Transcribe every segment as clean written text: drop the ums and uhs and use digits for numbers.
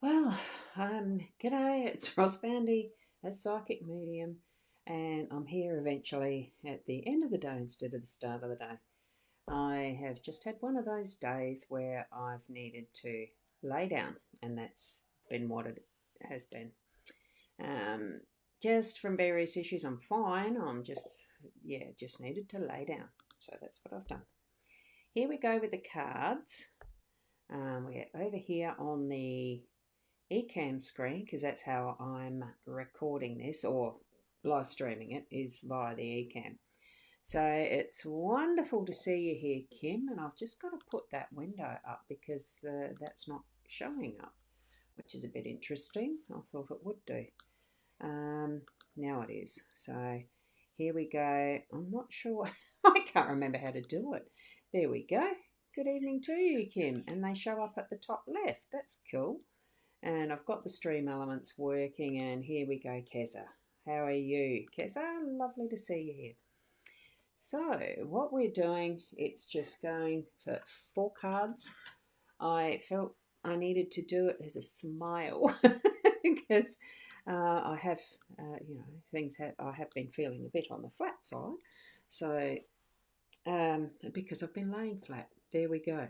Well, g'day, it's Ros Boundy, a psychic medium, and I'm here eventually at the end of the day instead of the start of the day. I have just had one of those days where I've needed to lay down, and that's been what it has been. Um, just from various issues, I'm fine. Just needed to lay down. So that's what I've done. Here we go with the cards. We're over here on the Ecamm screen, because that's how I'm recording this or live streaming it, is via the Ecamm. So it's wonderful to see you here, Kim, and I've just got to put that window up because that's not showing up, which is a bit interesting. I thought it would do. Um, Now it is. So here we go. I'm not sure. I can't remember how to do it. There we go. Good evening to you, Kim. And they show up at the top left. That's cool. And I've got the stream elements working, and here we go, Keza. How are you? Keza, lovely to see you here. So what we're doing, it's just going for 4 cards. I felt I needed to do it as a smile because I have, I have been feeling a bit on the flat side. So because I've been laying flat, there we go.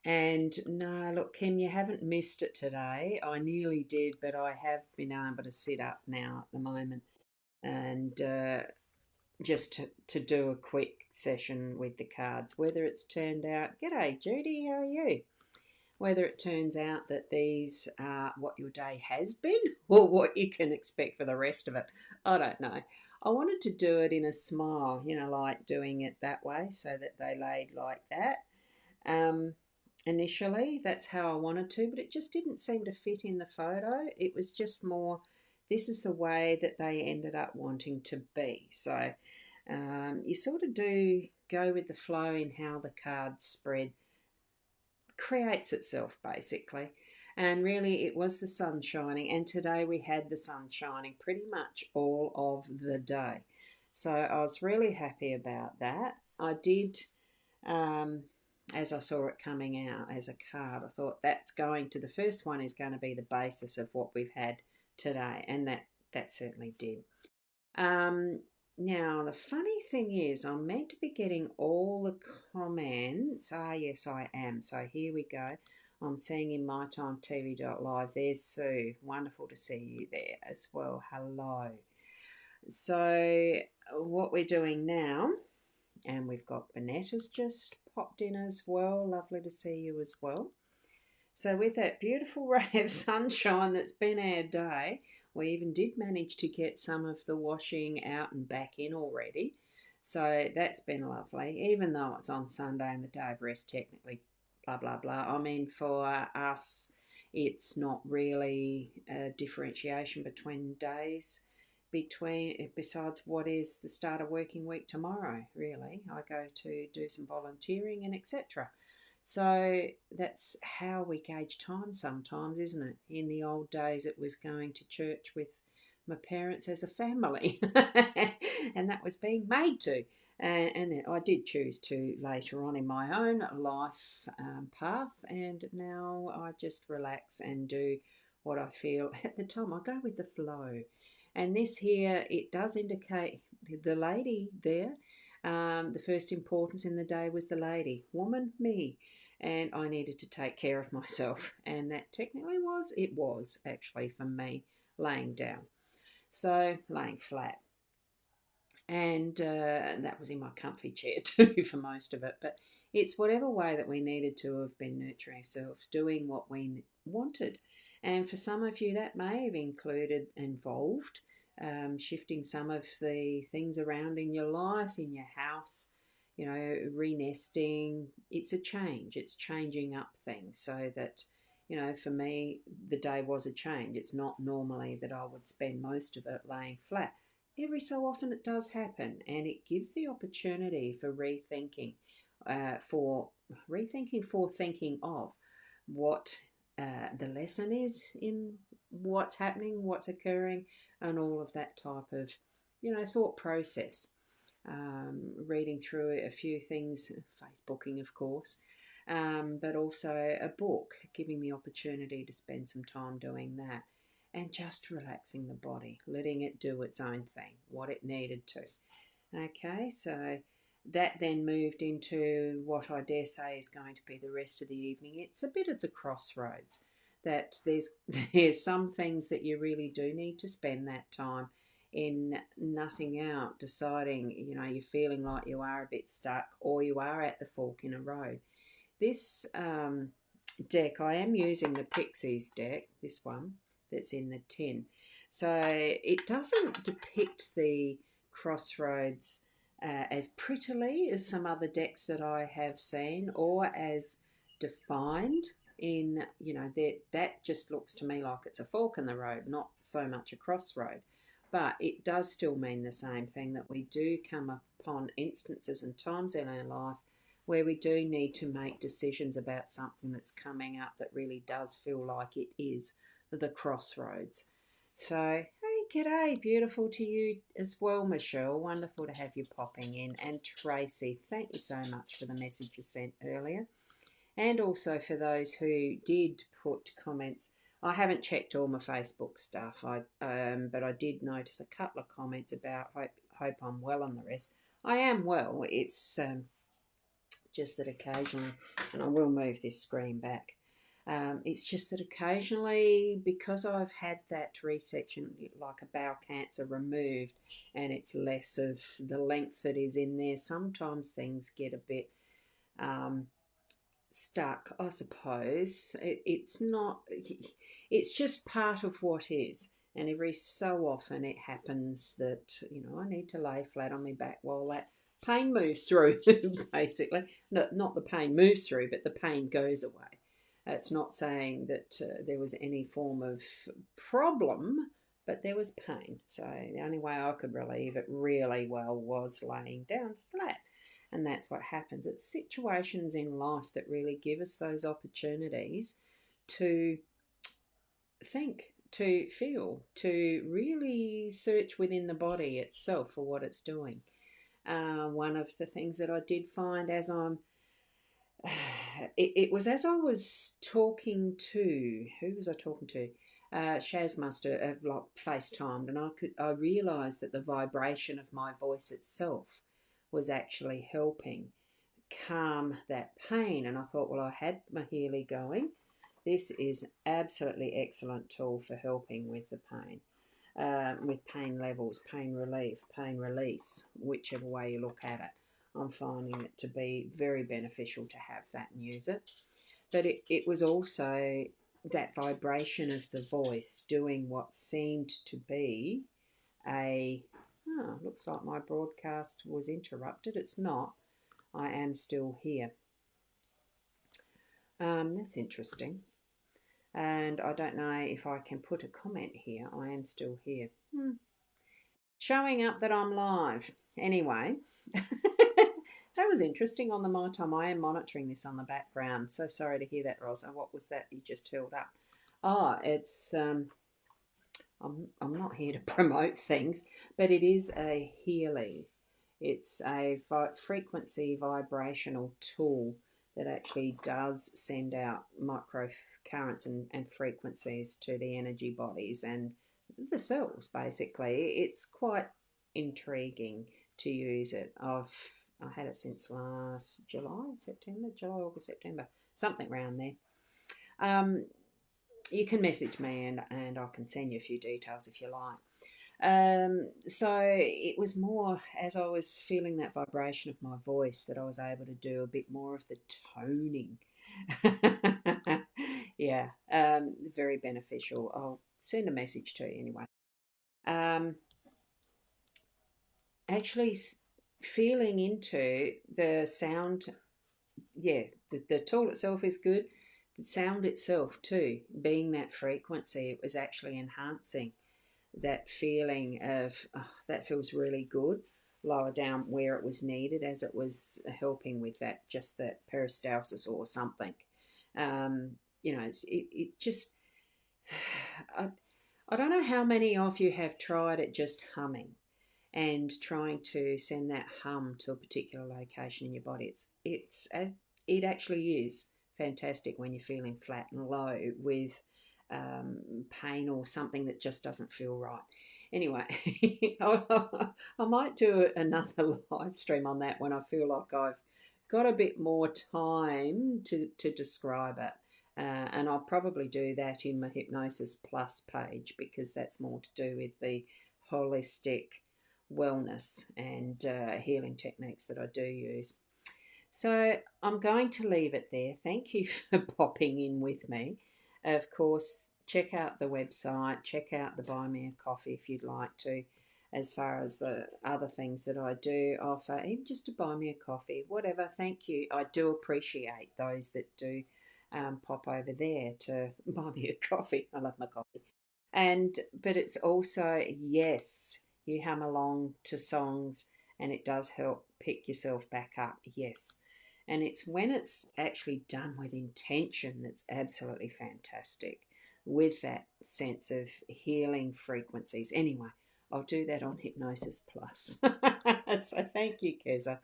And no, look, Kim, you haven't missed it today. I nearly did, but I have been able to sit up now at the moment and just to do a quick session with the cards. Whether it's turned out, g'day Judy, how are you? Whether it turns out that these are what your day has been or what you can expect for the rest of it, I don't know. I wanted to do it in a smile, like doing it that way so that they laid like that. Um, Initially, that's how I wanted to, but it just didn't seem to fit in the photo. It was just more, this is the way that they ended up wanting to be. So you sort of do go with the flow in how the cards spread creates itself, basically. And really, it was the sun shining, and today we had the sun shining pretty much all of the day. So I was really happy about that. I did, as I saw it coming out as a card, I thought that's going to, the first one is going to be the basis of what we've had today, and that certainly did. Um, Now, the funny thing is, I'm meant to be getting all the comments. Ah, yes, I am. So here we go. I'm seeing in mytimetv.live. There's Sue. Wonderful to see you there as well. Hello. So, what we're doing now, and we've got Bonetta's just popped in as well. Lovely to see you as well. So with that beautiful ray of sunshine that's been our day, we even did manage to get some of the washing out and back in already. So that's been lovely, even though it's on Sunday and the day of rest technically, blah, blah, blah. I mean, for us, it's not really a differentiation between days besides what is the start of working week tomorrow, really. I go to do some volunteering and etc. So that's how we gauge time sometimes, isn't it? In the old days, it was going to church with my parents as a family, and that was being made to. And then I did choose to later on in my own life path, and now I just relax and do what I feel at the time. I go with the flow. And this here, it does indicate the lady there. The first importance in the day was the lady, woman, me, and I needed to take care of myself. And that technically it was actually for me laying down. So laying flat. And that was in my comfy chair too for most of it. But it's whatever way that we needed to have been nurturing ourselves, doing what we wanted. And for some of you, that may have involved shifting some of the things around in your life, in your house, renesting. It's a change. It's changing up things so that, for me, the day was a change. It's not normally that I would spend most of it laying flat. Every so often it does happen, and it gives the opportunity for for thinking of what the lesson is in what's happening, what's occurring, and all of that type of, thought process. Reading through a few things, Facebooking, of course, but also a book, giving the opportunity to spend some time doing that and just relaxing the body, letting it do its own thing, what it needed to. Okay, so that then moved into what I dare say is going to be the rest of the evening. It's a bit of the crossroads that there's some things that you really do need to spend that time in nutting out, deciding, you're feeling like you are a bit stuck or you are at the fork in a road. This deck, I am using the Pixies deck, this one that's in the tin. So it doesn't depict the crossroads as prettily as some other decks that I have seen, or as defined in, that just looks to me like it's a fork in the road, not so much a crossroad. But it does still mean the same thing, that we do come upon instances and times in our life where we do need to make decisions about something that's coming up that really does feel like it is the crossroads. So, hey, g'day, beautiful to you as well, Michelle. Wonderful to have you popping in. And Tracy, thank you so much for the message you sent earlier. And also for those who did put comments. I haven't checked all my Facebook stuff, but I did notice a couple of comments about hope I'm well and the rest. I am well. It's just that occasionally, and I will move this screen back, it's just that occasionally, because I've had that resection, like a bowel cancer, removed, and it's less of the length that is in there, sometimes things get a bit stuck, I suppose. It's not, it's just part of what is. And every so often it happens that, I need to lay flat on my back while that pain moves through, basically. Not the pain moves through, but the pain goes away. It's not saying that there was any form of problem, but there was pain. So the only way I could relieve it really well was laying down flat. And that's what happens. It's situations in life that really give us those opportunities to think, to feel, to really search within the body itself for what it's doing. One of the things that I did find as it was as I was talking to, who was I talking to? Shaz must have like FaceTimed, and I realised that the vibration of my voice itself was actually helping calm that pain. And I thought, well, I had my Healy going. This is absolutely excellent tool for helping with the pain, with pain levels, pain relief, pain release, whichever way you look at it. I'm finding it to be very beneficial to have that and use it. But it was also that vibration of the voice doing what seemed to be looks like my broadcast was interrupted. It's not. I am still here. That's interesting. And I don't know if I can put a comment here. I am still here. Showing up that I'm live. Anyway, that was interesting on the My Time. I am monitoring this on the background. So sorry to hear that, Rosa. What was that you just held up? Oh, it's I'm not here to promote things, but it is a Healy. It's a frequency vibrational tool that actually does send out micro currents and frequencies to the energy bodies and the cells, basically. It's quite intriguing to use it. I had it since last July, August, September, something around there. You can message me and I can send you a few details if you like. So it was more as I was feeling that vibration of my voice that I was able to do a bit more of the toning. Yeah, very beneficial. I'll send a message to you anyway. Actually feeling into the sound, yeah, the tool itself is good. The sound itself too, being that frequency, it was actually enhancing that feeling of, oh, that feels really good, lower down where it was needed, as it was helping with that, just that peristalsis or something. It just, I don't know how many of you have tried it just humming and trying to send that hum to a particular location in your body. It's it actually is fantastic when you're feeling flat and low with pain or something that just doesn't feel right. Anyway, I might do another live stream on that when I feel like I've got a bit more time to describe it. And I'll probably do that in my Hypnosis Plus page because that's more to do with the holistic wellness and healing techniques that I do use. So I'm going to leave it there. Thank you for popping in with me. Of course, check out the website, check out the Buy Me a Coffee if you'd like to, as far as the other things that I do offer, even just to buy me a coffee, whatever. Thank you. I do appreciate those that do pop over there to buy me a coffee. I love my coffee. But it's also, yes, you hum along to songs and it does help pick yourself back up. Yes. And it's when it's actually done with intention that's absolutely fantastic, with that sense of healing frequencies. Anyway, I'll do that on Hypnosis Plus. So thank you, Keza.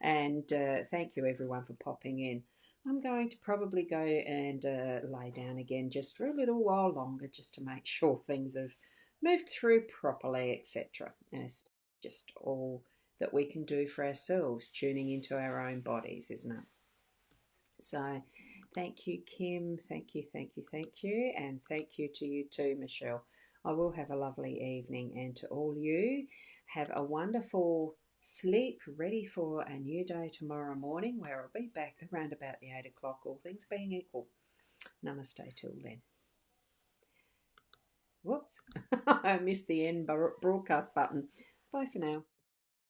And thank you, everyone, for popping in. I'm going to probably go and lay down again just for a little while longer, just to make sure things have moved through properly, etc. And it's just all that we can do for ourselves, tuning into our own bodies, isn't it? So thank you, Kim. Thank you, thank you, thank you. And thank you to you too, Michelle. I will have a lovely evening. And to all you, have a wonderful sleep, ready for a new day tomorrow morning, where I'll be back around about the 8 o'clock, all things being equal. Namaste till then. Whoops, I missed the end broadcast button. Bye for now.